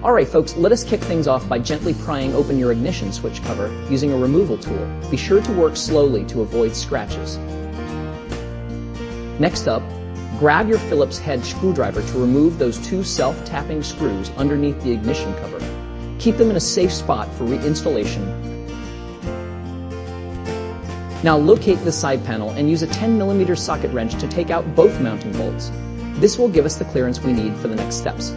Alright folks, let us kick things off by gently prying open your ignition switch cover using a removal tool. Be sure to work slowly to avoid scratches. Next up, grab your Phillips head screwdriver to remove those two self-tapping screws underneath the ignition cover. Keep them in a safe spot for reinstallation. Now locate the side panel and use a 10mm socket wrench to take out both mounting bolts. This will give us the clearance we need for the next steps.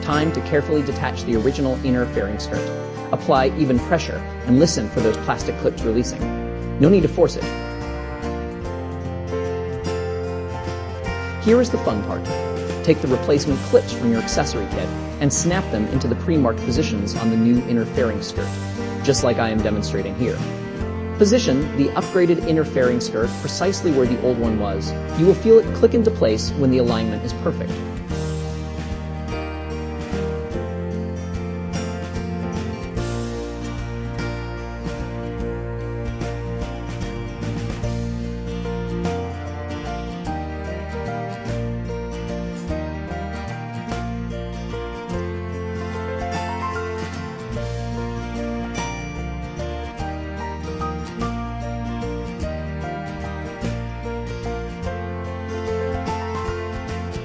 Time to carefully detach the original inner fairing skirt. Apply even pressure and listen for those plastic clips releasing. No need to force it. Here is the fun part. Take the replacement clips from your accessory kit and snap them into the pre-marked positions on the new inner fairing skirt, just like I am demonstrating here. Position the upgraded inner fairing skirt precisely where the old one was. You will feel it click into place when the alignment is perfect.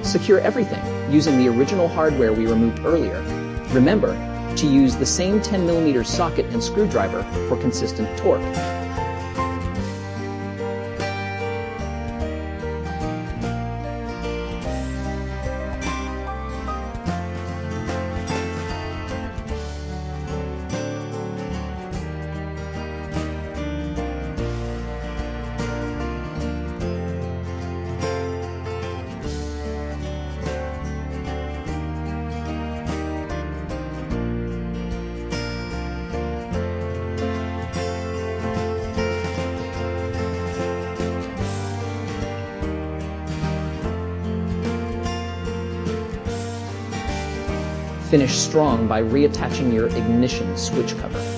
Secure everything using the original hardware we removed earlier. Remember to use the same 10mm socket and screwdriver for consistent torque. Finish strong by reattaching your ignition switch cover.